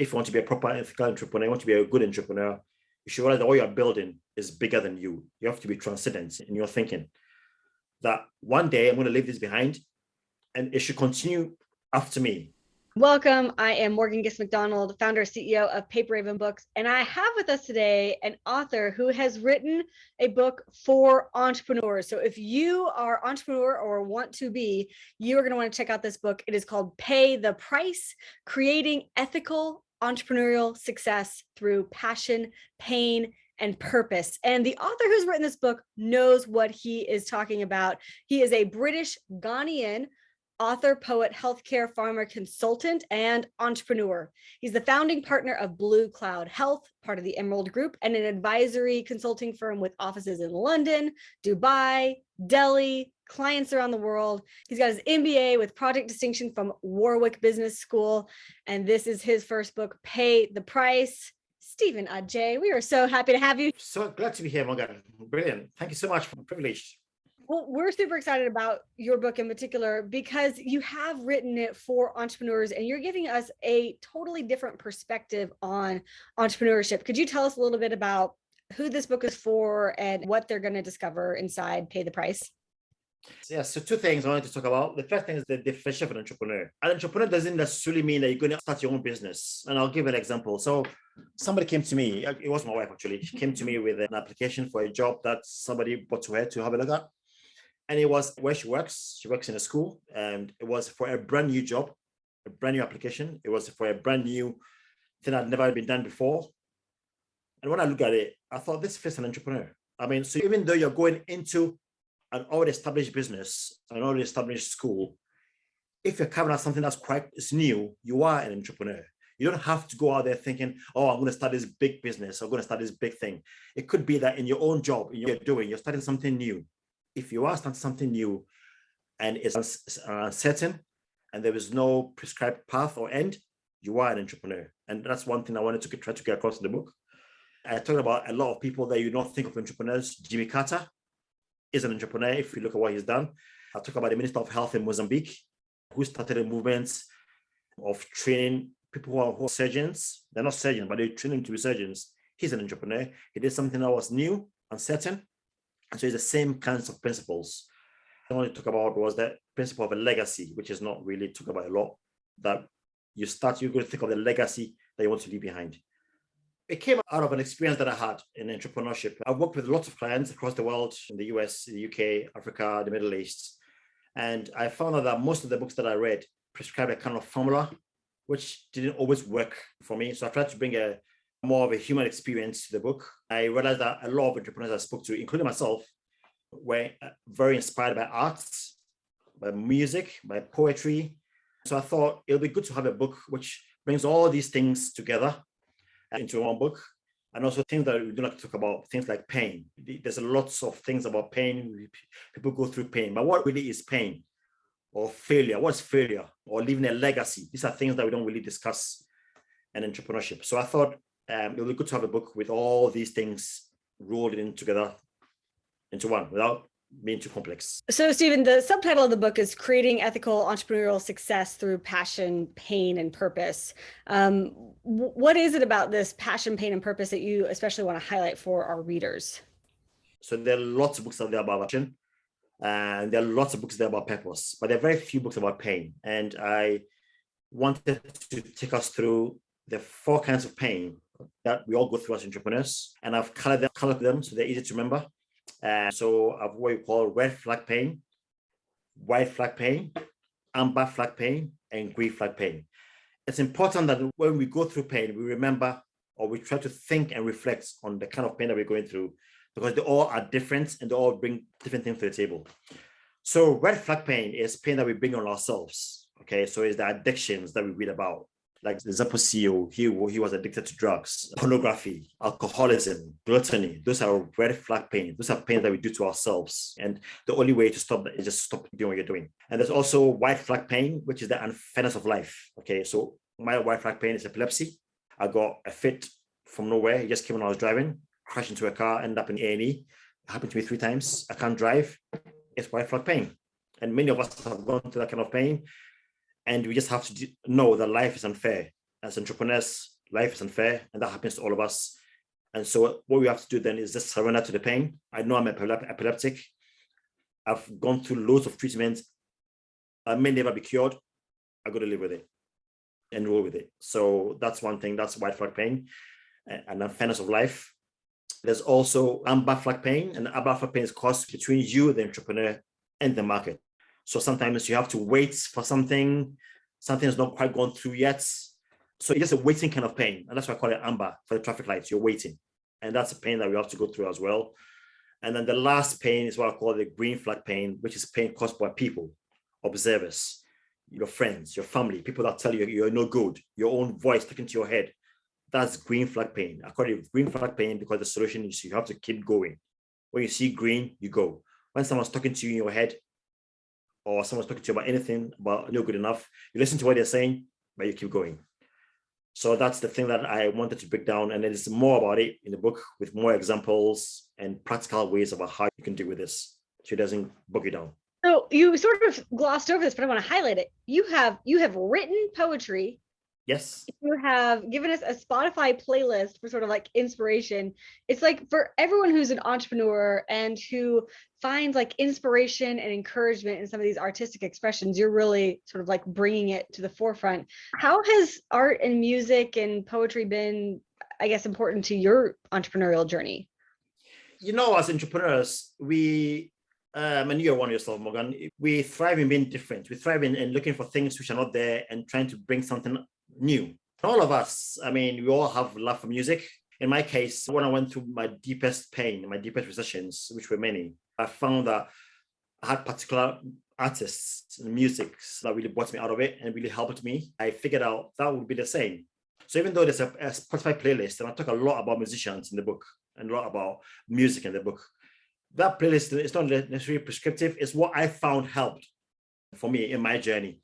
if you want to be a proper ethical entrepreneur, you want to be a good entrepreneur, you should realize that what you're building is bigger than you. You have to be transcendent in your thinking. That one day I'm going to leave this behind and it should continue after me. Welcome. I am Morgan Giss McDonald, founder and CEO of Paper Raven Books. And I have with us today an author who has written a book for entrepreneurs. So if you are an entrepreneur or want to be, you are going to want to check out this book. It is called Pay the Price: Creating Ethical Entrepreneurial Success Through Passion, Pain, and Purpose. And the author who's written this book knows what he is talking about. He is a British Ghanaian author, poet, healthcare, farmer, consultant, and entrepreneur. He's the founding partner of Blue Cloud Health, part of the Emerald Group, and an advisory consulting firm with offices in London, Dubai, Delhi, clients around the world. He's got his MBA with project distinction from Warwick Business School, and this is his first book, Pay the Price. Stephen Adjei, we are so happy to have you. So glad to be here, Morgan. Brilliant. Thank you so much. I'm privileged. Well, we're super excited about your book in particular because you have written it for entrepreneurs and you're giving us a totally different perspective on entrepreneurship. Could you tell us a little bit about who this book is for and what they're going to discover inside Pay the Price? Yeah, so two things I wanted to talk about. The first thing is the definition of an entrepreneur. An entrepreneur doesn't necessarily mean that you're going to start your own business. And I'll give an example. So somebody came to me, it was my wife actually, she came to me with an application for a job that somebody brought to her to have a look at. And it was where she works. She works in a school, and it was for a brand new job, a brand new application. It was for a brand new thing that had never been done before. And when I look at it, I thought this fits an entrepreneur. I mean, so even though you're going into an already established business, an already established school, if you're carving out something that's it's new, you are an entrepreneur. You don't have to go out there thinking, oh, I'm going to start this big business. I'm going to start this big thing. It could be that in your own job, you're starting something new. If you are starting something new and it's uncertain and there is no prescribed path or end, you are an entrepreneur. And that's one thing I wanted to try to get across in the book. I talked about a lot of people that you don't think of entrepreneurs. Jimmy Carter is an entrepreneur if you look at what he's done. I talk about the Minister of Health in Mozambique, who started a movement of training people who are surgeons. They're not surgeons, but they train them to be surgeons. He's an entrepreneur. He did something that was new, uncertain. And so it's the same kinds of principles. I want to talk about was that principle of a legacy, which is not really talked about a lot, that you're going to think of the legacy that you want to leave behind. It came out of an experience that I had in entrepreneurship. I've worked with lots of clients across the world, in the US, the UK, Africa, the Middle East. And I found out that most of the books that I read prescribed a kind of formula, which didn't always work for me. So I tried to bring more of a human experience to the book. I realized that a lot of entrepreneurs I spoke to, including myself, were very inspired by arts, by music, by poetry. So I thought it'll be good to have a book which brings all these things together into one book. And also things that we do not talk about, things like pain. There's lots of things about pain. People go through pain, but what really is pain or failure? What's failure or leaving a legacy? These are things that we don't really discuss in entrepreneurship. So I thought it would be good to have a book with all these things rolled in together into one without being too complex. So, Stephen, the subtitle of the book is Creating Ethical Entrepreneurial Success Through Passion, Pain, and Purpose. What is it about this passion, pain, and purpose that you especially want to highlight for our readers? So there are lots of books out there about passion, and there are lots of books there about purpose, but there are very few books about pain. And I wanted to take us through the 4 kinds of pain that we all go through as entrepreneurs. And I've colored them so they're easy to remember. So I've what we call red flag pain, white flag pain, amber flag pain, and green flag pain. It's important that when we go through pain, we remember or we try to think and reflect on the kind of pain that we're going through, because they all are different and they all bring different things to the table. So red flag pain is pain that we bring on ourselves. Okay, so it's the addictions that we read about. Like the Zapo CEO, he was addicted to drugs, pornography, alcoholism, gluttony. Those are red flag pain. Those are pains that we do to ourselves. And the only way to stop that is just stop doing what you're doing. And there's also white flag pain, which is the unfairness of life. Okay, so my white flag pain is epilepsy. I got a fit from nowhere. It just came when I was driving, crashed into a car, ended up in A&E. It happened to me 3 times. I can't drive. It's white flag pain. And many of us have gone through that kind of pain. And we just have to know that life is unfair. as entrepreneurs, life is unfair, and that happens to all of us. And so what we have to do then is just surrender to the pain. I know I'm epileptic. I've gone through loads of treatments. I may never be cured. I got to live with it and roll with it. So that's one thing. That's white flag pain and unfairness of life. There's also amber flag pain, and amber flag pain is caused between you, the entrepreneur, and the market. So sometimes you have to wait for something. Something's not quite gone through yet. So it's just a waiting kind of pain. And that's why I call it amber for the traffic lights. You're waiting. And that's a pain that we have to go through as well. And then the last pain is what I call the green flag pain, which is pain caused by people, observers, your friends, your family, people that tell you you're no good, your own voice taken to your head. That's green flag pain. I call it green flag pain because the solution is you have to keep going. When you see green, you go. When someone's talking to you in your head, or someone's talking to you about anything, about you're good enough, you listen to what they're saying, but you keep going. So that's the thing that I wanted to break down. And there's more about it in the book with more examples and practical ways about how you can deal with this so it doesn't bog you down. So you sort of glossed over this, but I want to highlight it. You have written poetry. Yes. You have given us a Spotify playlist for sort of like inspiration. It's like for everyone who's an entrepreneur and who finds like inspiration and encouragement in some of these artistic expressions, you're really sort of like bringing it to the forefront. How has art and music and poetry been, I guess, important to your entrepreneurial journey? You know, as entrepreneurs, and you're one yourself, Morgan, we thrive in being different. We thrive in looking for things which are not there and trying to bring something new. All of us, I mean, we all have love for music. In my case, when I went through my deepest pain, my deepest recessions, which were many, I found that I had particular artists and music that really brought me out of it and really helped me. I figured out that would be the same. So even though there's a Spotify playlist, and I talk a lot about musicians in the book and a lot about music in the book, that playlist is not necessarily prescriptive. It's what I found helped for me in my journey.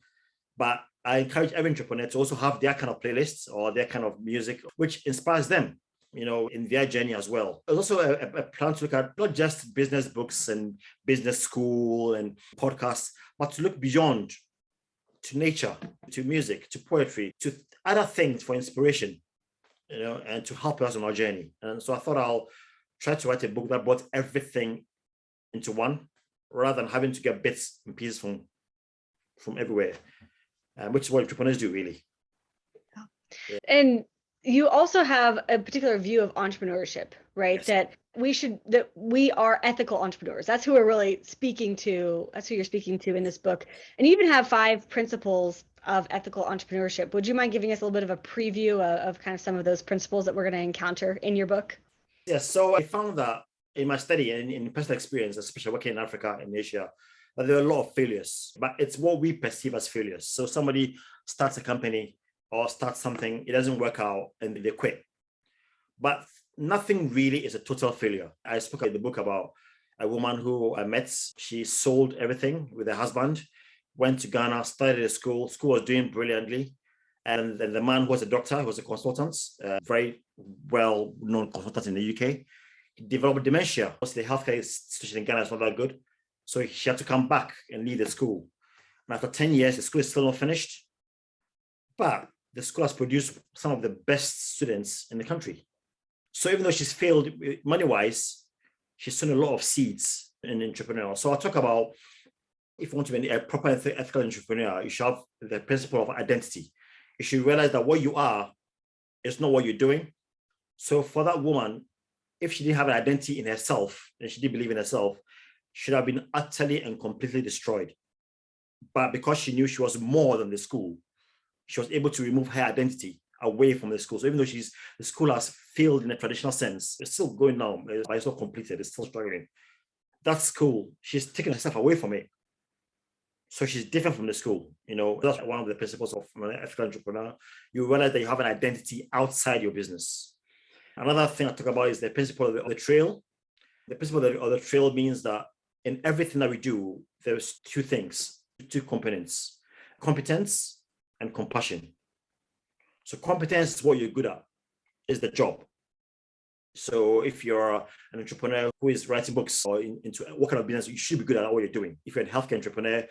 But I encourage every entrepreneur to also have their kind of playlists or their kind of music, which inspires them, in their journey as well. There's also a plan to look at not just business books and business school and podcasts, but to look beyond to nature, to music, to poetry, to other things for inspiration, and to help us on our journey. And so I thought I'll try to write a book that brought everything into one, rather than having to get bits and pieces from everywhere. Which is what entrepreneurs do, really. Yeah. And you also have a particular view of entrepreneurship, right? Yes. That we are ethical entrepreneurs. That's who we're really speaking to. That's who you're speaking to in this book. And you even have 5 principles of ethical entrepreneurship. Would you mind giving us a little bit of a preview of kind of some of those principles that we're going to encounter in your book? Yes. So I found that in my study and in personal experience, especially working in Africa and Asia, that there are a lot of failures, but it's what we perceive as failures. So somebody starts a company or starts something, it doesn't work out and they quit. But nothing really is a total failure. I spoke in the book about a woman who I met. She sold everything with her husband, went to Ghana, started a school. School was doing brilliantly. And then the man who was a doctor, who was a consultant, very well-known consultant in the UK, he developed dementia. The healthcare situation in Ghana is not that good. So she had to come back and lead the school. And after 10 years, the school is still not finished. But the school has produced some of the best students in the country. So even though she's failed money-wise, she's sown a lot of seeds in entrepreneurial. So I'll talk about, if you want to be a proper ethical entrepreneur, you should have the principle of identity. You should realize that what you are is not what you're doing. So for that woman, if she didn't have an identity in herself and she didn't believe in herself, should have been utterly and completely destroyed. But because she knew she was more than the school, she was able to remove her identity away from the school. So even though the school has failed in a traditional sense, it's still going now, but it's not completed, it's still struggling. That school, she's taken herself away from it. So she's different from the school. That's one of the principles of an ethical entrepreneur. You realize that you have an identity outside your business. Another thing I talk about is the principle of the trail. The principle of the trail means that in everything that we do, there's 2 things, 2 components: competence and compassion. So competence is what you're good at, is the job. So if you're an entrepreneur who is writing books or into what kind of business, you should be good at what you're doing. If you're a healthcare entrepreneur,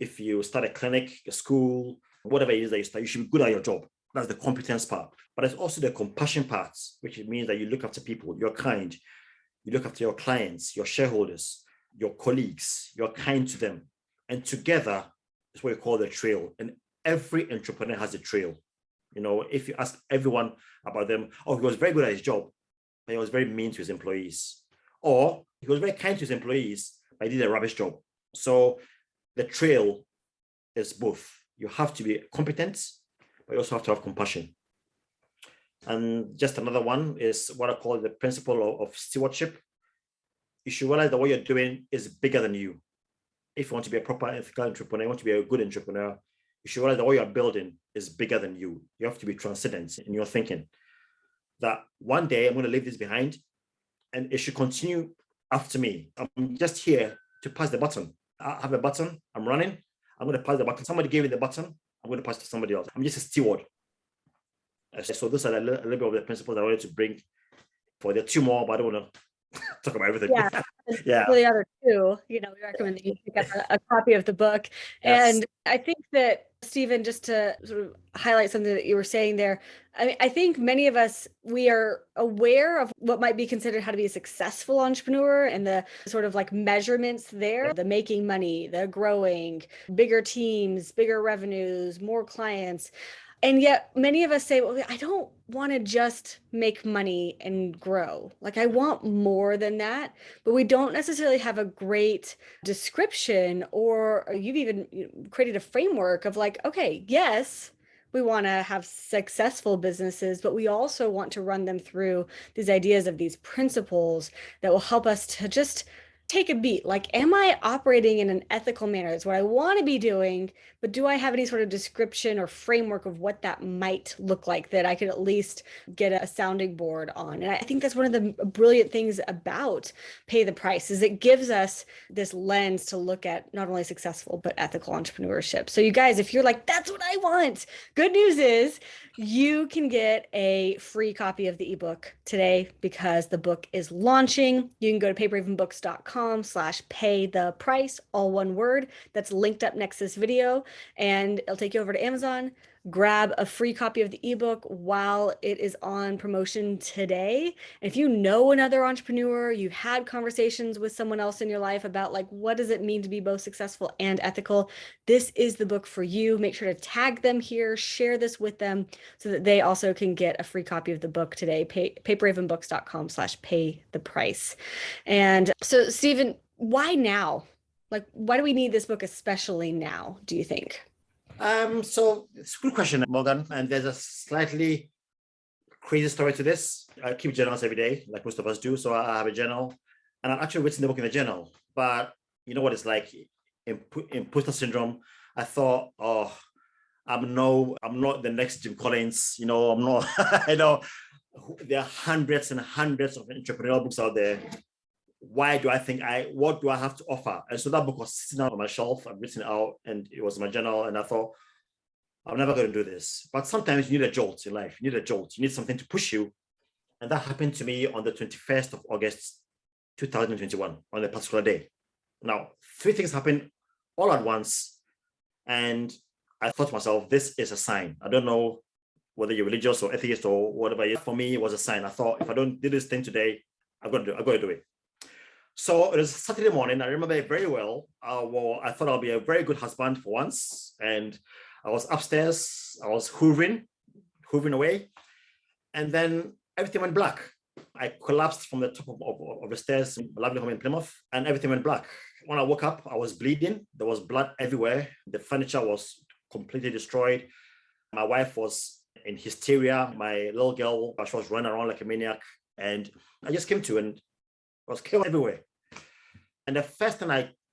if you start a clinic, a school, whatever it is that you start, you should be good at your job. That's the competence part. But there's also the compassion part, which means that you look after people, you're kind, you look after your clients, your shareholders, your colleagues, you're kind to them. And together, it's what we call the trail. And every entrepreneur has a trail. If you ask everyone about them, oh, he was very good at his job, but he was very mean to his employees. Or he was very kind to his employees, but he did a rubbish job. So the trail is both. You have to be competent, but you also have to have compassion. And just another one is what I call the principle of stewardship. You should realize that what you're doing is bigger than you. If you want to be a proper ethical entrepreneur, you want to be a good entrepreneur, you should realize that what you're building is bigger than you. You have to be transcendent in your thinking. That one day I'm going to leave this behind and it should continue after me. I'm just here to pass the baton. I have a button, I'm running, I'm going to pass the button. Somebody gave me the button, I'm going to pass it to somebody else. I'm just a steward. So those are a little bit of the principles I wanted to bring. For the two more, but I don't want to talk about everything. Yeah. For the other two, we recommend that you pick up a copy of the book. Yes. And I think that, Stephen, just to sort of highlight something that you were saying there, I think many of us, we are aware of what might be considered how to be a successful entrepreneur and the sort of like measurements there, the making money, the growing, bigger teams, bigger revenues, more clients. And yet many of us say, well, I don't want to just make money and grow. Like I want more than that, but we don't necessarily have a great description, or you've even created a framework of like, okay, yes, we want to have successful businesses, but we also want to run them through these ideas of these principles that will help us to just take a beat. Like, am I operating in an ethical manner? It's what I want to be doing, but do I have any sort of description or framework of what that might look like that I could at least get a sounding board on? And I think that's one of the brilliant things about Pay the Price is it gives us this lens to look at not only successful, but ethical entrepreneurship. So you guys, if you're like, that's what I want, good news is you can get a free copy of the ebook today because the book is launching. You can go to paperhavenbooks.com/paytheprice, all one word. That's linked up next to this video, and it'll take you over to Amazon. Grab a free copy of the ebook while it is on promotion today. And if you know another entrepreneur, you've had conversations with someone else in your life about like, what does it mean to be both successful and ethical? This is the book for you. Make sure to tag them here, share this with them so that they also can get a free copy of the book today. paperhavenbooks.com/paytheprice. And so, Stephen, why now? Like, why do we need this book especially now, do you think? So it's a good question, Morgan. And there's a slightly crazy story to this. I keep journals every day, like most of us do. So I have a journal, and I've actually written the book in a journal. But you know what it's like, imposter syndrome. I thought, oh, I'm not the next Jim Collins. I'm not. There are hundreds and hundreds of entrepreneurial books out there. Why do I think what do I have to offer? And so that book was sitting out on my shelf. I've written it out and it was my journal. And I thought, I'm never going to do this. But sometimes you need a jolt in life. You need a jolt. You need something to push you. And that happened to me on the 21st of August, 2021, on a particular day. Now, three things happened all at once. And I thought to myself, this is a sign. I don't know whether you're religious or atheist or whatever. For me, it was a sign. I thought, if I don't do this thing today, I've got to do it. So it was Saturday morning. I remember it very well. I thought I'll be a very good husband for once. And I was upstairs. I was hoovering away. And then everything went black. I collapsed from the top of the stairs in my lovely home in Plymouth, and everything went black. When I woke up, I was bleeding. There was blood everywhere. The furniture was completely destroyed. My wife was in hysteria. My little girl, she was running around like a maniac. And I just came to, and there was chaos everywhere. And the first thing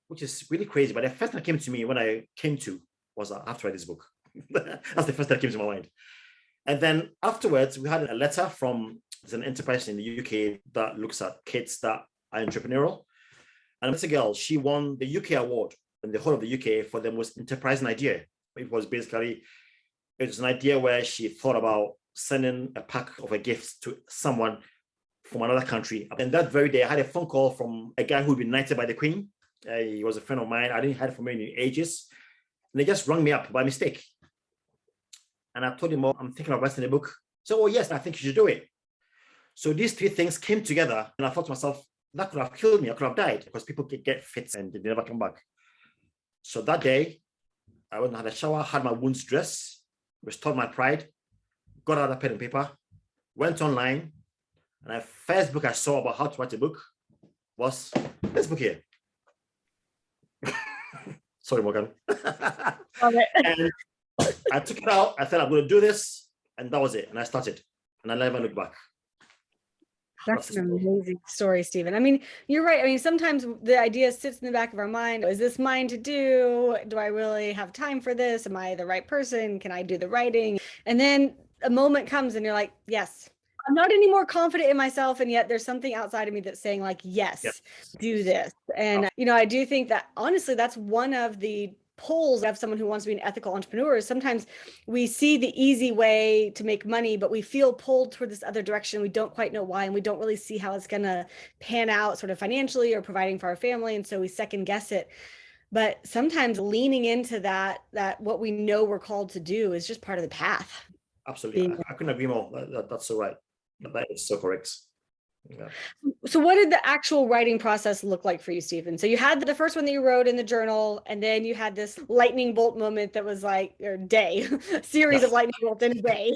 which is really crazy, but the first thing that came to me when I came to was I have to write this book. That's the first thing that came to my mind. And then afterwards, we had a letter from an enterprise in the UK that looks at kids that are entrepreneurial. And it's a girl, she won the UK award in the whole of the UK for the most enterprising idea. It was an idea where she thought about sending a pack of a gift to someone from another country. And that very day, I had a phone call from a guy who'd been knighted by the Queen. He was a friend of mine. I didn't hear from him in ages. And they just rang me up by mistake. And I told him, oh, I'm thinking of writing a book. So, oh, yes, I think you should do it. So these three things came together. And I thought to myself, that could have killed me. I could have died because people could get fits and they never come back. So that day, I went and had a shower, had my wounds dressed, restored my pride, got out a pen and paper, went online. And the first book I saw about how to write a book was this book here. Sorry, Morgan. And I took it out. I said, I'm going to do this. And that was it. And I started. And I never looked back. That's an amazing story, Stephen. I mean, you're right. I mean, sometimes the idea sits in the back of our mind. Is this mine to do? Do I really have time for this? Am I the right person? Can I do the writing? And then a moment comes and you're like, yes, I'm not any more confident in myself. And yet there's something outside of me that's saying like, yes, do this. And, I do think that honestly, that's one of the pulls of someone who wants to be an ethical entrepreneur. Is sometimes we see the easy way to make money, but we feel pulled toward this other direction. We don't quite know why, and we don't really see how it's going to pan out sort of financially or providing for our family. And so we second guess it. But sometimes leaning into that what we know we're called to do is just part of the path. Absolutely. I couldn't agree more. That's so right. That is so correct. Yeah. So what did the actual writing process look like for you, Stephen? So you had the first one that you wrote in the journal, and then you had this lightning bolt moment that was like a day, series of lightning bolts in a day.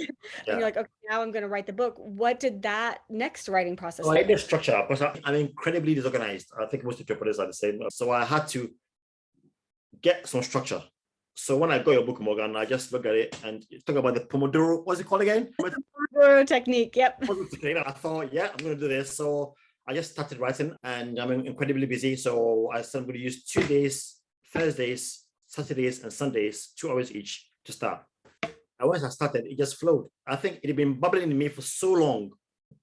And you're like, okay, now I'm going to write the book. What did that next writing process look like? I had the structure because I'm incredibly disorganized. I think most entrepreneurs are the same. So I had to get some structure. So when I got your book, Morgan, I just looked at it and talk about the Pomodoro. What's it called again? Pomodoro technique. Yep. I thought, yeah, I'm going to do this. So I just started writing, and I'm incredibly busy. So I said I'm going to use 2 days, Thursdays, Saturdays, and Sundays, 2 hours each to start. And once I started, it just flowed. I think it had been bubbling in me for so long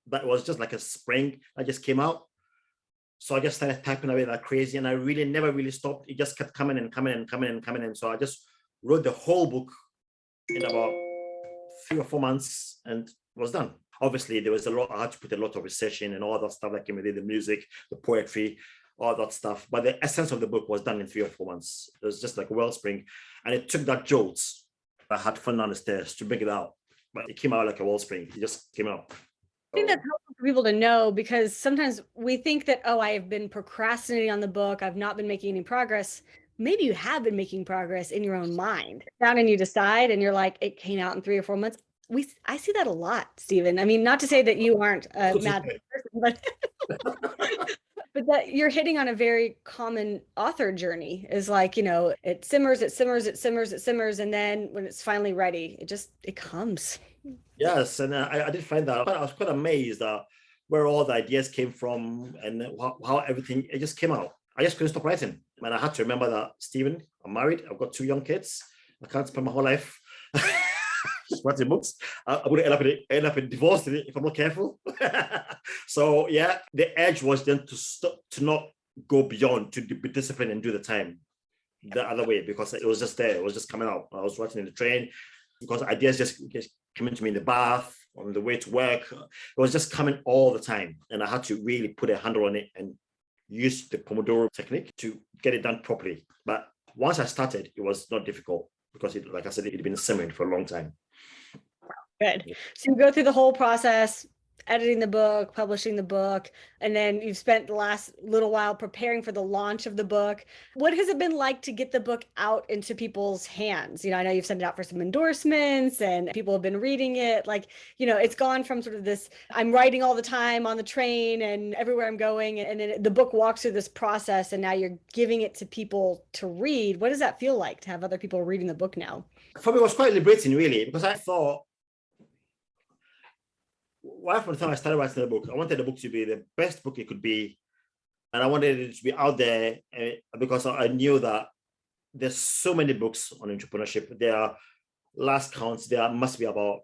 that it was just like a spring that just came out. So I just started typing away like crazy, and I really never really stopped. It just kept coming and coming and coming and coming. And so I just wrote the whole book in about 3 or 4 months and was done. Obviously, there was a lot. I had to put a lot of research in and all that stuff that came with it, the music, the poetry, all that stuff. But the essence of the book was done in 3 or 4 months. It was just like a wellspring. And it took that jolt I had fun on the stairs to bring it out. But it came out like a wellspring. It just came out. I think that's helpful for people to know, because sometimes we think that, oh, I have been procrastinating on the book. I've not been making any progress. Maybe you have been making progress in your own mind. Down and you decide, and you're like, it came out in 3 or 4 months. I see that a lot, Stephen. I mean, not to say that you aren't a mad person, but but that you're hitting on a very common author journey is like, it simmers, it simmers, it simmers, it simmers. And then when it's finally ready, it comes. Yes. And I did find that. I was quite amazed at where all the ideas came from and how everything, it just came out. I just couldn't stop writing. And I had to remember that, Stephen, I'm married. I've got 2 young kids. I can't spend my whole life just writing books. I'm going to end up in divorce if I'm not careful. So yeah, the edge was then to not go beyond, to be disciplined and do the time the other way, because it was just there. It was just coming out. I was writing in the train because ideas just coming to me in the bath, on the way to work. It was just coming all the time. And I had to really put a handle on it and use the Pomodoro technique to get it done properly. But once I started, it was not difficult because, like I said, it had been simmering for a long time. Good. So you go through the whole process, editing the book, publishing the book, and then you've spent the last little while preparing for the launch of the book. What has it been like to get the book out into people's hands? I know you've sent it out for some endorsements and people have been reading it. Like, it's gone from sort of this, I'm writing all the time on the train and everywhere I'm going. And then the book walks through this process, and now you're giving it to people to read. What does that feel like to have other people reading the book now? For me, it was quite liberating, really, because I thought, right from the time I started writing the book, I wanted the book to be the best book it could be. And I wanted it to be out there because I knew that there's so many books on entrepreneurship. There are, last counts, there must be about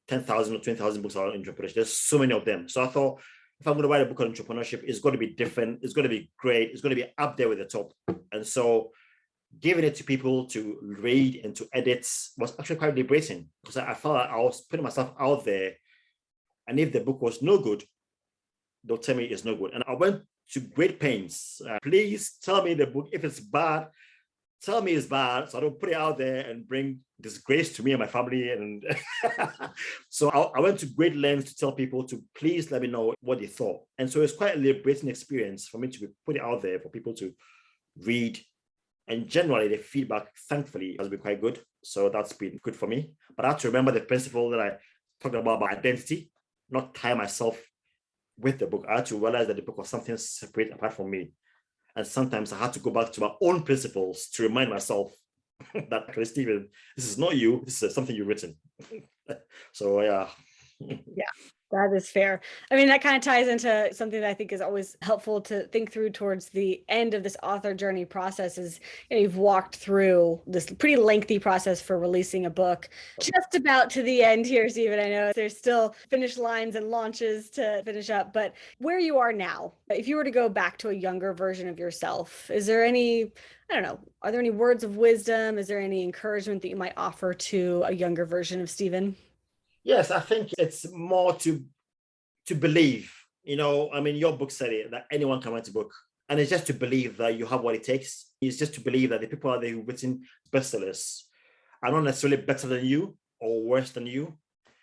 10,000 or 20,000 books on entrepreneurship. There's so many of them. So I thought, if I'm going to write a book on entrepreneurship, it's going to be different. It's going to be great. It's going to be up there with the top. And so giving it to people to read and to edit was actually quite liberating, because I felt like I was putting myself out there. And if the book was no good, they'll tell me it's no good. And I went to great pains. Please tell me the book, if it's bad, tell me it's bad, so I don't put it out there and bring disgrace to me and my family. And so I went to great lengths to tell people to please let me know what they thought. And so it's quite a liberating experience for me to put it out there for people to read. And generally, the feedback, thankfully, has been quite good. So that's been good for me. But I have to remember the principle that I talked about identity, not tie myself with the book. I had to realize that the book was something separate apart from me. And sometimes I had to go back to my own principles to remind myself that, actually, Stephen, this is not you. This is something you've written. So, yeah. Yeah, that is fair. I mean, that kind of ties into something that I think is always helpful to think through towards the end of this author journey process is, you've walked through this pretty lengthy process for releasing a book, just about to the end here, Stephen. I know there's still finish lines and launches to finish up, but where you are now, if you were to go back to a younger version of yourself, is there any, I don't know, are there any words of wisdom? Is there any encouragement that you might offer to a younger version of Stephen? Yes, I think it's more to believe. I mean, your book said it, that anyone can write a book. And it's just to believe that you have what it takes. It's just to believe that the people out there who've written bestsellers are not necessarily better than you or worse than you.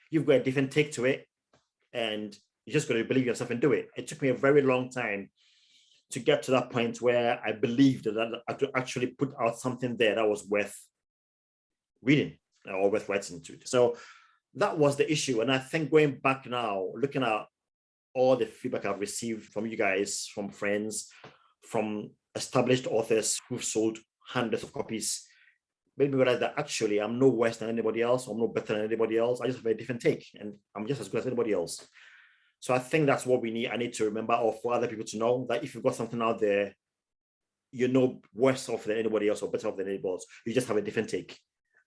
You've got a different take to it, and you just got to believe yourself and do it. It took me a very long time to get to that point where I believed that I could actually put out something there that was worth reading or worth writing to. So that was the issue. And I think going back now, looking at all the feedback I've received from you guys, from friends, from established authors who've sold hundreds of copies, made me realize that actually I'm no worse than anybody else. I'm no better than anybody else. I just have a different take, and I'm just as good as anybody else. So I think that's what we need. I need to remember, or for other people to know, that if you've got something out there, you're no worse off than anybody else or better off than anybody else. You just have a different take,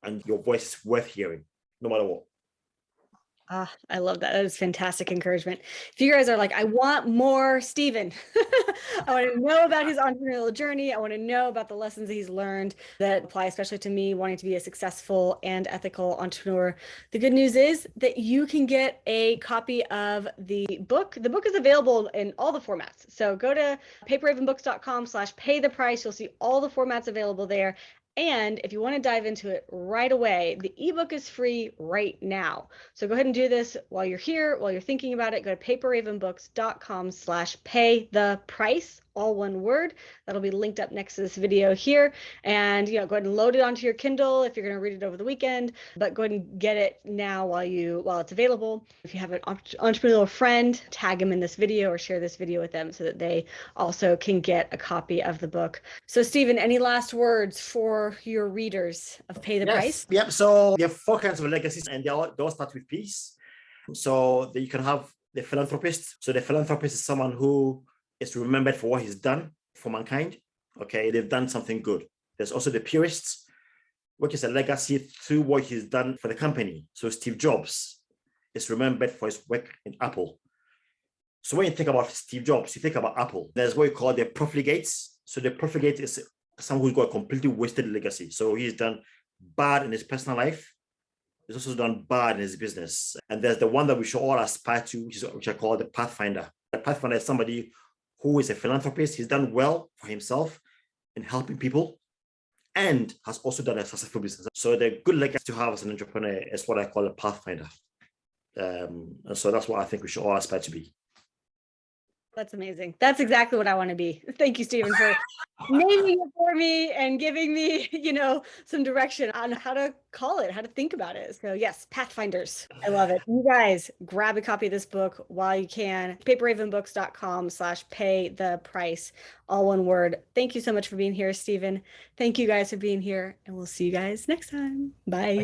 and your voice is worth hearing, no matter what. I love that. That is fantastic encouragement. If you guys are like, I want more Stephen, I want to know about his entrepreneurial journey. I want to know about the lessons he's learned that apply especially to me wanting to be a successful and ethical entrepreneur. The good news is that you can get a copy of the book. The book is available in all the formats. So go to paperravenbooks.com/pay the price. You'll see all the formats available there. And if you want to dive into it right away, the ebook is free right now. So go ahead and do this while you're here, while you're thinking about it. Go to paperravenbooks.com/pay the price, all one word. That'll be linked up next to this video here. And go ahead and load it onto your Kindle if you're going to read it over the weekend, but go ahead and get it now while it's available. If you have an entrepreneurial friend, tag them in this video or share this video with them so that they also can get a copy of the book. So Stephen, any last words for your readers of Pay the Price? Yep. So there are 4 kinds of legacies, and they all start with peace. So you can have the philanthropist. So the philanthropist is someone who is remembered for what he's done for mankind. Okay, they've done something good. There's also the purists, which is a legacy through what he's done for the company. So Steve Jobs is remembered for his work in Apple. So when you think about Steve Jobs, you think about Apple. There's what you call the profligates. So the profligate is someone who's got a completely wasted legacy. So he's done bad in his personal life. He's also done bad in his business. And there's the one that we should all aspire to, which I call the Pathfinder. The Pathfinder is somebody who is a philanthropist. He's done well for himself in helping people and has also done a successful business. So the good legacy to have as an entrepreneur is what I call a Pathfinder. And so that's what I think we should all aspire to be. That's amazing. That's exactly what I want to be. Thank you, Stephen, for naming it for me and giving me, some direction on how to call it, how to think about it. So yes, Pathfinders. I love it. You guys grab a copy of this book while you can. paperravenbooks.com/pay the price, all one word. Thank you so much for being here, Stephen. Thank you guys for being here, and we'll see you guys next time. Bye.